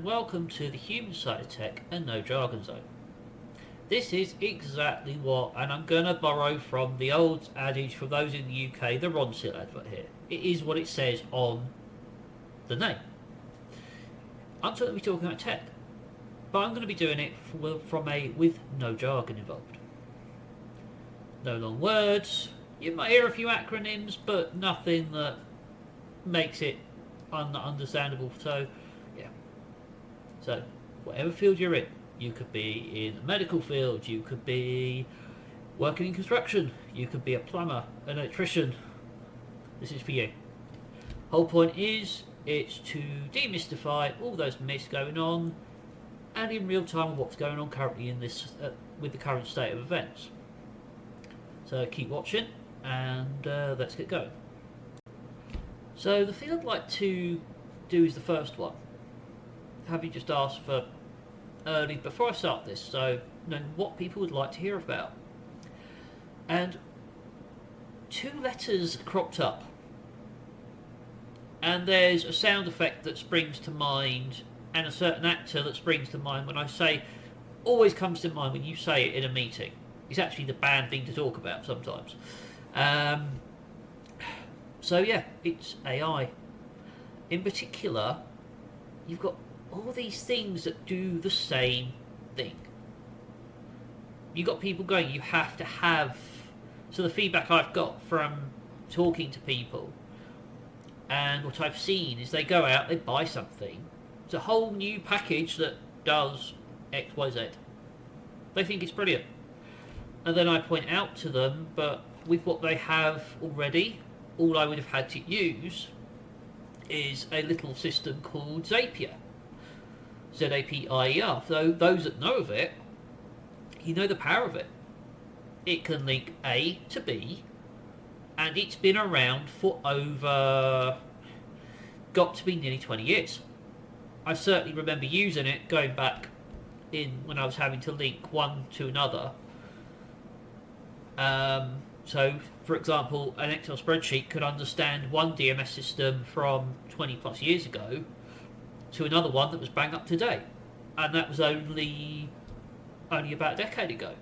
and welcome to the Human Side of Tech and No Jargon Zone. This is exactly what, and I'm going to borrow from the old adage for those in the UK, the Ronsil advert here. It is what it says on the name. I'm going to be talking about tech, but I'm going to be doing it with no jargon involved. No long words. You might hear a few acronyms, but nothing that makes it understandable. So, yeah. So, whatever field you're in, you could be in the medical field, you could be working in construction, you could be a plumber, an electrician. This is for you. Whole point is, it's to demystify all those myths going on, and in real time what's going on currently in this with the current state of events. So keep watching, and let's get going. So the thing I'd like to do is the first one. Have you just asked for early before I start this, so know what people would like to hear about. And two letters cropped up, and there's a sound effect that springs to mind, and a certain actor that springs to mind when I say, always comes to mind when you say it in a meeting. It's actually the bad thing to talk about sometimes. So yeah, it's AI. In particular, you've got all these things that do the same thing. You've got people going, you have to have... So the feedback I've got from talking to people, and what I've seen is they go out, they buy something. It's a whole new package that does X, Y, Z. They think it's brilliant. And then I point out to them, but with what they have already, all I would have had to use is a little system called Zapier. Z-A-P-I-E-R. So those that know of it, you know the power of it. It can link A to B, and it's been around for got to be nearly 20 years. I certainly remember using it going back in when I was having to link one to another. So, for example, an Excel spreadsheet could understand one DMS system from 20 plus years ago to another one that was bang up to date. And that was only about a decade ago.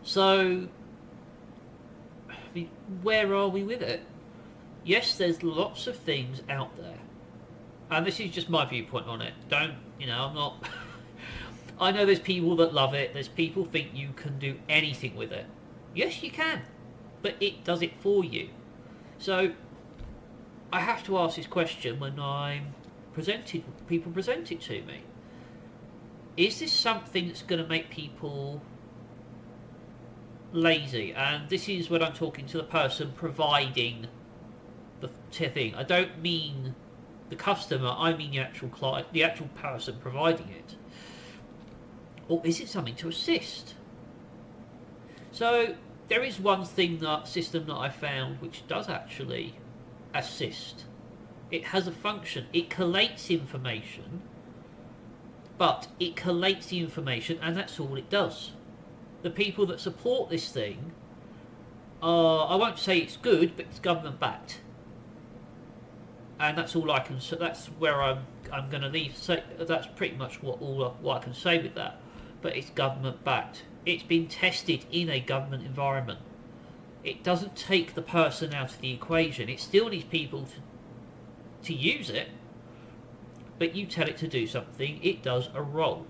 So, I mean, where are we with it? Yes, there's lots of things out there. And this is just my viewpoint on it. I'm not... I know there's people that love it. There's people who think you can do anything with it. Yes, you can. But it does it for you. So, I have to ask this question when people present it to me. Is this something that's going to make people lazy? And this is when I'm talking to the person providing the thing. I don't mean the customer, I mean the actual client, the actual person providing it. Or is it something to assist? So there is one system that I found which does actually assist. It has a function. It collates information, but it collates the information, and that's all it does. The people that support this thing are, I won't say it's good, but it's government backed. And that's all I can say. That's where I'm going to leave. So that's pretty much what I can say with that. But it's government backed. It's been tested in a government environment. It doesn't take the person out of the equation. It still needs people to use it. But you tell it to do something, it does a role.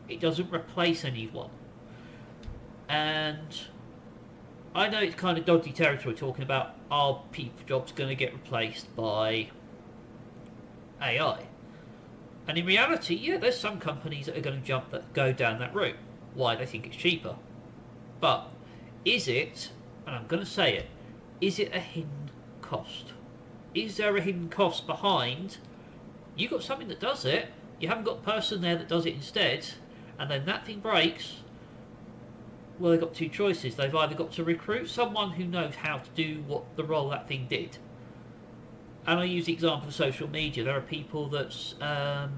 It doesn't replace anyone. And I know it's kind of dodgy territory talking about, are people jobs going to get replaced by AI? And in reality, yeah, there's some companies that are going to go down that route. Why? They think it's cheaper. But is it, and I'm going to say it, is it a hidden cost? Is there a hidden cost behind, you got something that does it, you haven't got a person there that does it instead, and then that thing breaks? Well, they've got two choices. They've either got to recruit someone who knows how to do what the role that thing did. And I use the example of social media. There are people that's... and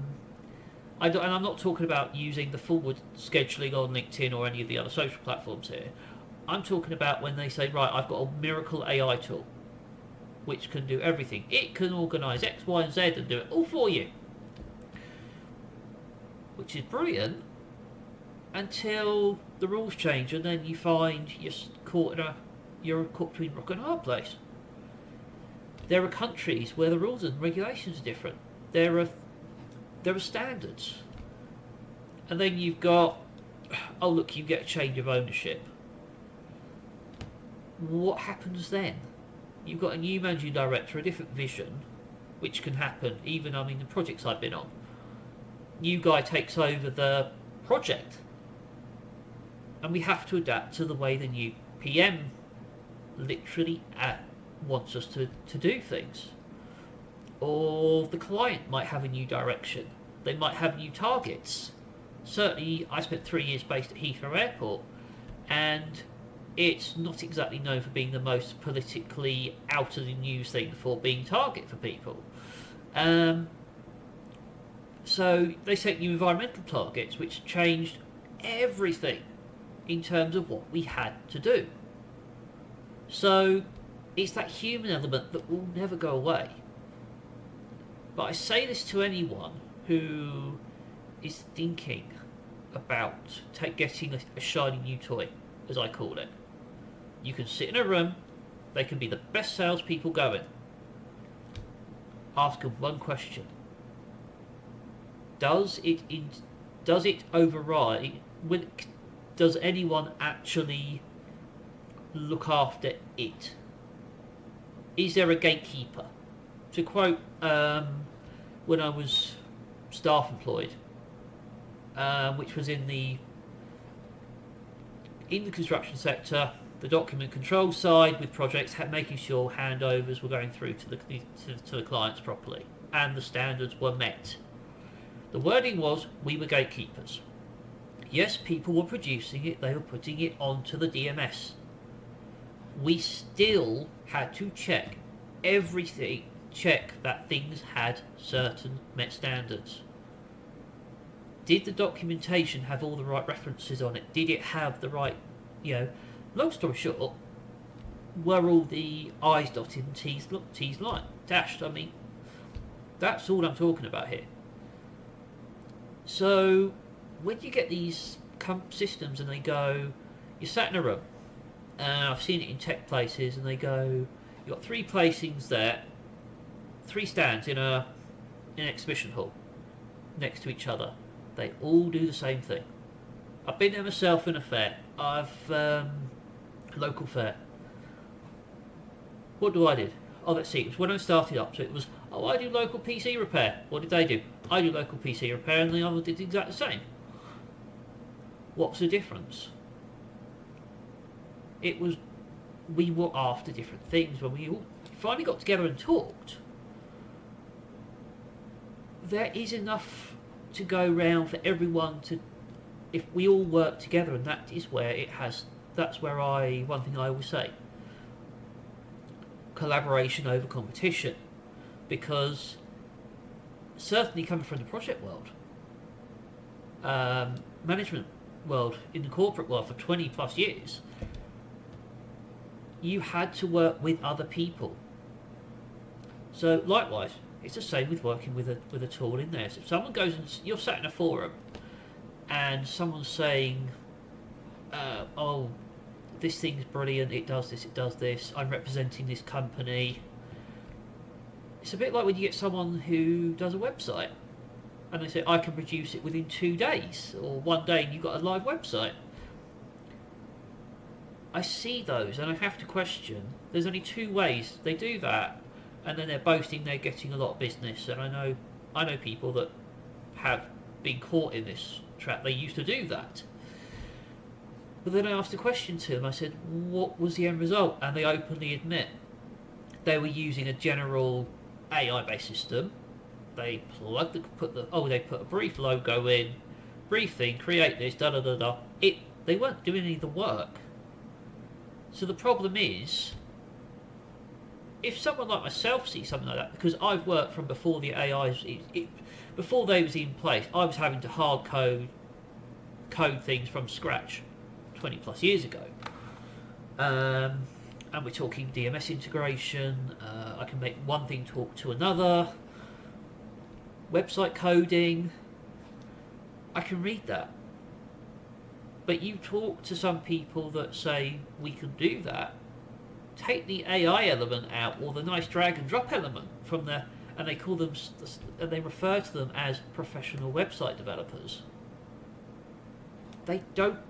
I'm not talking about using the forward scheduling on LinkedIn or any of the other social platforms here. I'm talking about when they say, right, I've got a miracle AI tool which can do everything. It can organise X, Y, and Z and do it all for you. which is brilliant until the rules change, and then you find you're caught between rock and a hard place. There are countries where the rules and regulations are different. There are standards, and then you've got, oh look, you get a change of ownership. What happens then? You've got a new managing director, a different vision, which can happen even, I mean, the projects I've been on. New guy takes over the project, and we have to adapt to the way the new PM literally wants us to do things. Or the client might have a new direction. They might have new targets. Certainly, I spent 3 years based at Heathrow Airport, and it's not exactly known for being the most politically out of the news thing for being target for people. So they set new environmental targets, which changed everything in terms of what we had to do. So it's that human element that will never go away. But I say this to anyone who is thinking about getting a shiny new toy, as I call it. You can sit in a room, they can be the best salespeople going. Ask them one question. Does it override? Does anyone actually look after it? Is there a gatekeeper? To quote, when I was staff employed, which was in the construction sector, the document control side with projects, making sure handovers were going through to the clients properly and the standards were met. The wording was, we were gatekeepers. Yes, people were producing it, they were putting it onto the DMS. We still had to check everything, check that things had certain met standards. Did the documentation have all the right references on it? Did it have the right, long story short, were all the I's dotted and T's dashed? I mean, that's all I'm talking about here. So, when you get these systems and they go, you're sat in a room, and I've seen it in tech places, and they go, you've got 3 placings there, 3 stands in an exhibition hall, next to each other. They all do the same thing. I've been there myself in a fair. Local fair. What do I do? Oh, let's see. It was when I started up. So it was, I do local PC repair. What did they do? I do local PC repair, and the other did exactly the same. What's the difference? It was, we were after different things. When we all finally got together and talked, there is enough to go round for everyone to, if we all work together, and that is where it has, that's where one thing I always say, collaboration over competition, because certainly coming from the project world, management world, in the corporate world for 20 plus years, you had to work with other people. So likewise, it's the same with working with a tool in there. So if someone goes and you're sat in a forum and someone's saying, oh, this thing's brilliant, it does this, I'm representing this company. It's a bit like when you get someone who does a website and they say, I can produce it within 2 days, or 1 day and you've got a live website. I see those and I have to question, there's only 2 ways they do that, and then they're boasting they're getting a lot of business. And I know people that have been caught in this trap. They used to do that. But then I asked a question to them. I said, what was the end result? And they openly admit they were using a general AI-based system. They put a brief logo in, brief thing, create this, da da da da. They weren't doing any of the work. So the problem is, if someone like myself sees something like that, because I've worked from before the AIs, before they was in place, I was having to hard code things from scratch 20 plus years ago. And we're talking DMS integration, I can make one thing talk to another, website coding. I can read that. But you talk to some people that say we can do that, take the AI element out or the nice drag and drop element from there, and they call them, and they refer to them as professional website developers. They don't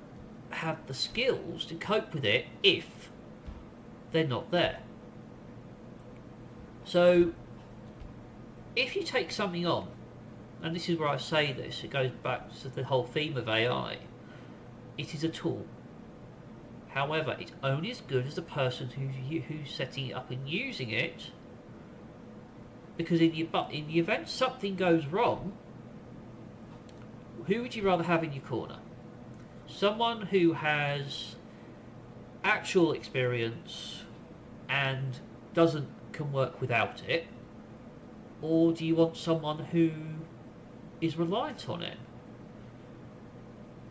have the skills to cope with it if they're not there. So if you take something on, and this is where I say this, it goes back to the whole theme of AI, it is a tool. However, it's only as good as the person who's setting it up and using it, because in the event something goes wrong, who would you rather have in your corner? Someone who has actual experience and can work without it, or do you want someone who is reliant on it?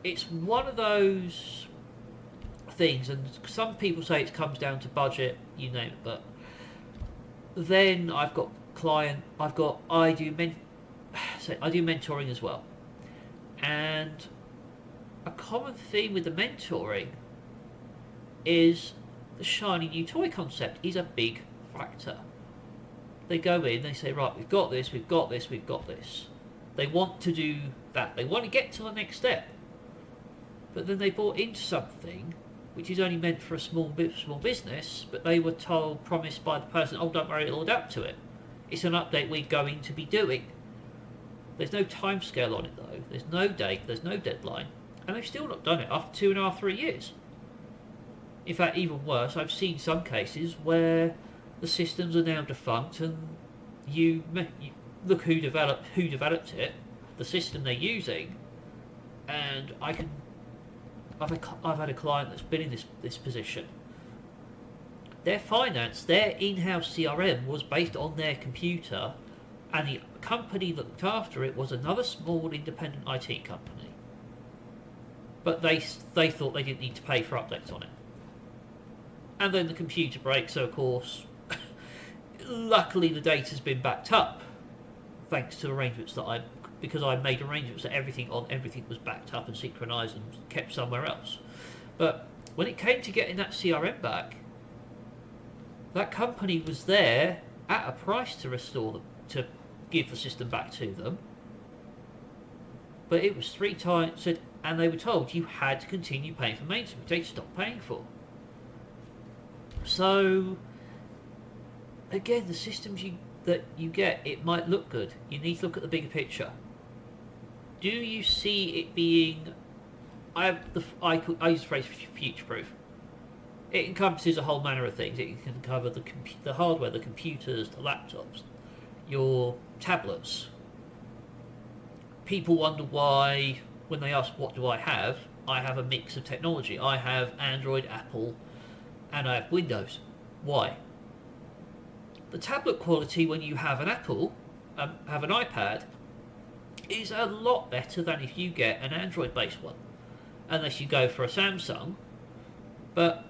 It's one of those things, and some people say it comes down to budget, you name it, but then I do mentoring as well, and a common theme with the mentoring is the shiny new toy concept is a big factor. They go in, they say, right, we've got this. They want to do that. They want to get to the next step. But then they bought into something which is only meant for a small business, but they were promised by the person, oh, don't worry, it'll adapt to it. It's an update we're going to be doing. There's no time scale on it, though. There's no date, there's no deadline. And they've still not done it after 2.5, 3 years. In fact, even worse, I've seen some cases where the systems are now defunct, and you look who developed it, the system they're using, and I've had a client that's been in this position. Their finance, their in-house CRM was based on their computer, and the company that looked after it was another small independent IT company. But they thought they didn't need to pay for updates on it. And then the computer breaks, so of course, luckily the data's been backed up, thanks to arrangements because I made arrangements that everything was backed up and synchronized and kept somewhere else. But when it came to getting that CRM back, that company was there at a price to restore them, to give the system back to them. But it was 3 times, and they were told you had to continue paying for maintenance, which they stopped paying for. So, again, the systems that you get, it might look good. You need to look at the bigger picture. Do you see it being... I use the phrase future-proof. It encompasses a whole manner of things. It can cover the hardware, the computers, the laptops, your tablets. People wonder why, when they ask what do I have a mix of technology. I have Android, Apple, and I have Windows. Why? The tablet quality when you have an Apple, have an iPad, is a lot better than if you get an Android-based one, unless you go for a Samsung. But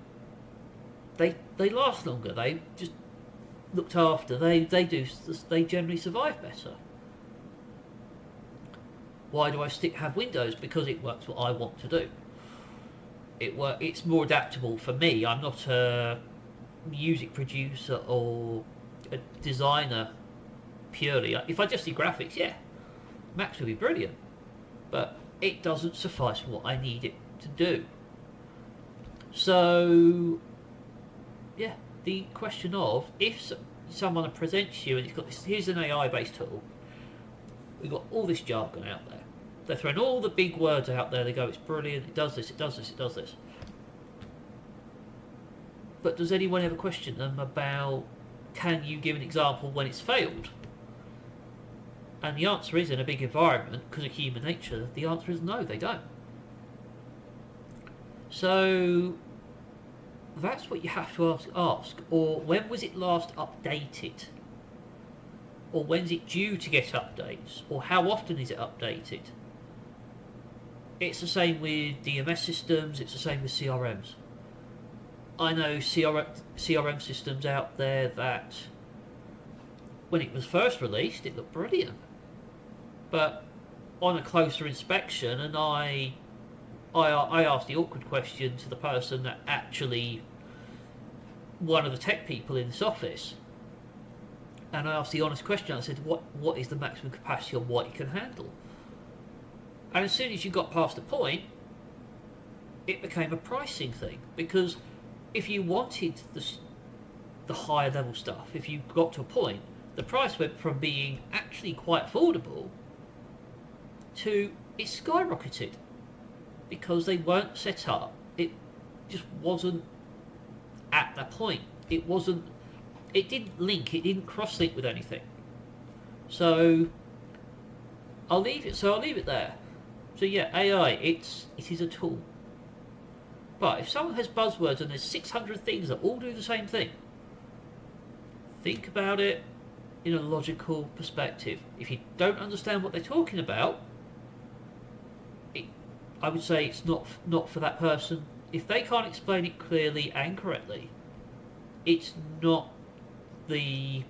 they last longer. They just looked after. They generally survive better. Why do I have Windows? Because it works what I want to do. It's more adaptable for me. I'm not a music producer or a designer purely. If I just did graphics, yeah, Macs would be brilliant. But it doesn't suffice for what I need it to do. So, yeah, the question of, if someone presents you and it's got this, here's an AI-based tool, we've got all this jargon out there. They're throwing all the big words out there. They go, it's brilliant, it does this, it does this, it does this. But does anyone ever question them about, can you give an example when it's failed? And the answer is, in a big environment, because of human nature, the answer is no, they don't. So that's what you have to ask. Or when was it last updated? Or when's it due to get updates? Or how often is it updated? It's the same with DMS systems, it's the same with CRMs. I know CRM systems out there that when it was first released, it looked brilliant. But on a closer inspection, and I asked the awkward question to the person that actually, one of the tech people in this office, and I asked the honest question. I said, what is the maximum capacity on what it can handle? And as soon as you got past the point, it became a pricing thing, because if you wanted the higher level stuff, if you got to a point, the price went from being actually quite affordable to it skyrocketed, because they weren't set up. It just wasn't at that point. It wasn't. It didn't link. It didn't cross-link with anything. So I'll leave it. So I'll leave it there. So yeah, AI. It is a tool. But if someone has buzzwords and there's 600 things that all do the same thing, think about it in a logical perspective. If you don't understand what they're talking about, I would say it's not for that person. If they can't explain it clearly and correctly, it's not the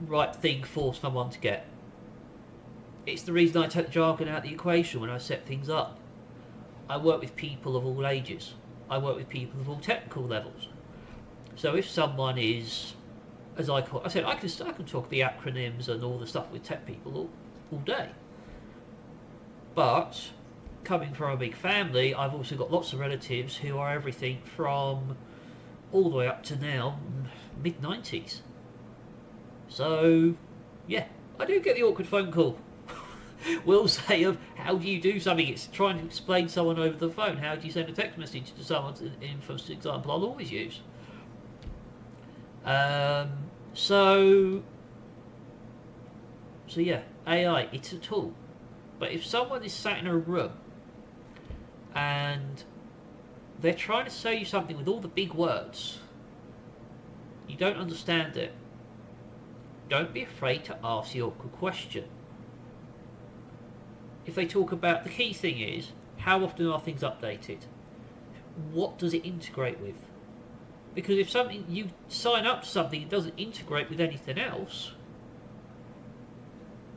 right thing for someone to get. It's the reason I take the jargon out of the equation when I set things up. I work with people of all ages. I work with people of all technical levels. So if someone is, as I said, I can talk the acronyms and all the stuff with tech people all day. But coming from a big family, I've also got lots of relatives who are everything from all the way up to now mid-90s. So yeah, I do get the awkward phone call. Will say of how do you do something? It's trying to explain someone over the phone. How do you send a text message to someone? In first example, I'll always use. So yeah, AI. It's a tool, but if someone is sat in a room and they're trying to sell you something with all the big words, you don't understand it. Don't be afraid to ask the awkward question. If they talk about, the key thing is, how often are things updated? What does it integrate with? Because if something, you sign up to something that doesn't integrate with anything else,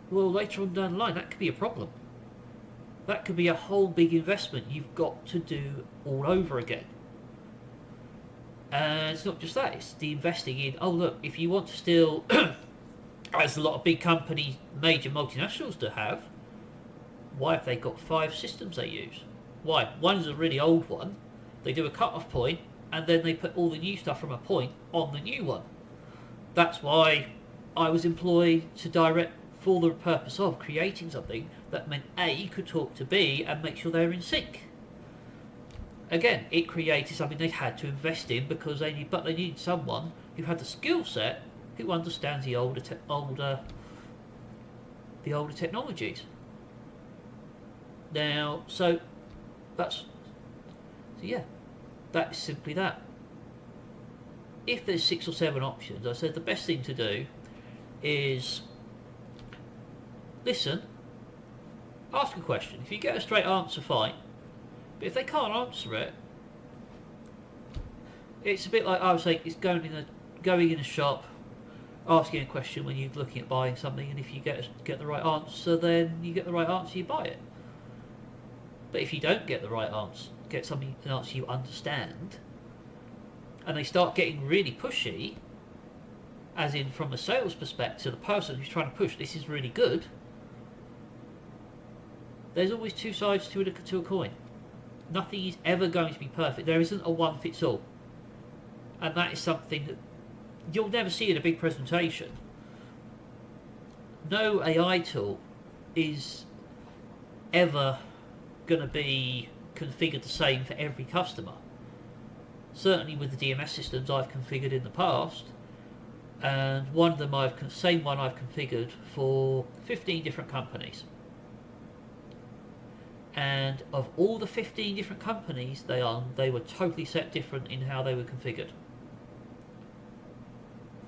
well, later on down the line, that could be a problem. That could be a whole big investment you've got to do all over again. And it's not just that, it's the investing in, oh look, if you want to still, as a lot of big companies, major multinationals do have, why have they got 5 systems they use? Why? One is a really old one. They do a cut-off point, and then they put all the new stuff from a point on the new one. That's why I was employed to direct for the purpose of creating something that meant A could talk to B and make sure they're in sync. Again, it created something they had to invest in because they needed someone who had the skill set who understands the older technologies. Now, so yeah, that is simply that. If there's 6 or 7 options, I said the best thing to do is listen, ask a question. If you get a straight answer, fine. But if they can't answer it, it's a bit like I would say, it's going in a shop, asking a question when you're looking at buying something, and if you get the right answer, then you get the right answer, you buy it. But if you don't get the right answer, get an answer you understand, and they start getting really pushy, as in from a sales perspective, the person who's trying to push, this is really good, there's always 2 sides to a coin. Nothing is ever going to be perfect. There isn't a one-fits-all. And that is something that you'll never see in a big presentation. No AI tool is ever going to be configured the same for every customer. Certainly with the DMS systems I've configured in the past, and one of them same one I've configured for 15 different companies. And of all the 15 different companies they were totally set different in how they were configured.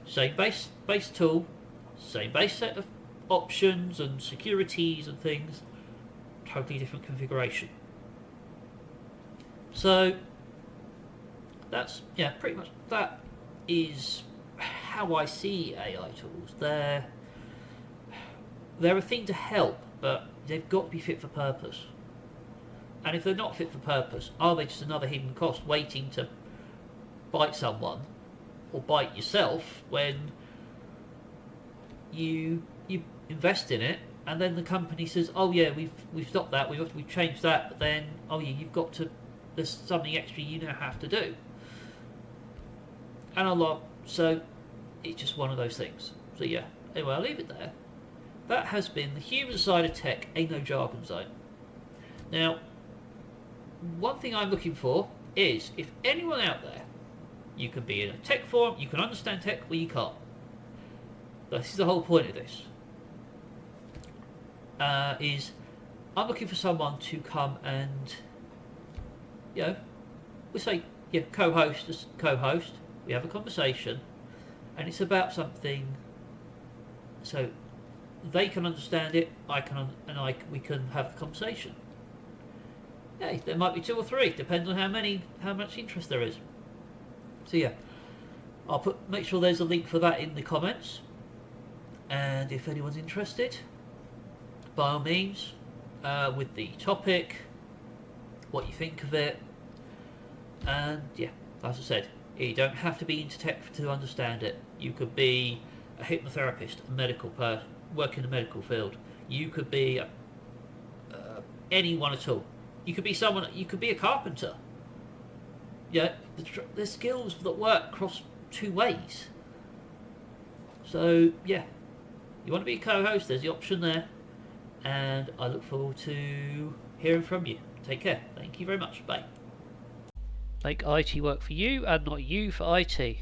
Same base tool, same base set of options and securities and things, totally different configuration. So that's, yeah, pretty much that is how I see AI tools. they're a thing to help, but they've got to be fit for purpose. And if they're not fit for purpose, are they just another hidden cost waiting to bite someone or bite yourself when you invest in it, and then the company says, "Oh yeah, we've stopped that, we've changed that," but then, "Oh yeah, you've got to, there's something extra you now have to do." And so it's just one of those things. So yeah, anyway, I'll leave it there. That has been the human side of tech, a No Jargon Zone. Now, one thing I'm looking for is if anyone out there, you can be in a tech forum, you can understand tech, or you can't. This is the whole point of this. Is I'm looking for someone to come and, we say, co-host, we have a conversation, and it's about something, so they can understand it, we can have the conversation. Hey, there might be 2 or 3, depends on how much interest there is. So yeah, I'll make sure there's a link for that in the comments, and if anyone's interested, by all means, with the topic, what you think of it, and yeah, as I said, you don't have to be into tech to understand it. You could be a hypnotherapist, a medical person, work in the medical field. You could be anyone at all. You could be someone. You could be a carpenter. Yeah, there's skills that work across 2 ways. So yeah, you want to be a co-host? There's the option there, and I look forward to hearing from you. Take care. Thank you very much. Bye. Make IT work for you and not you for IT.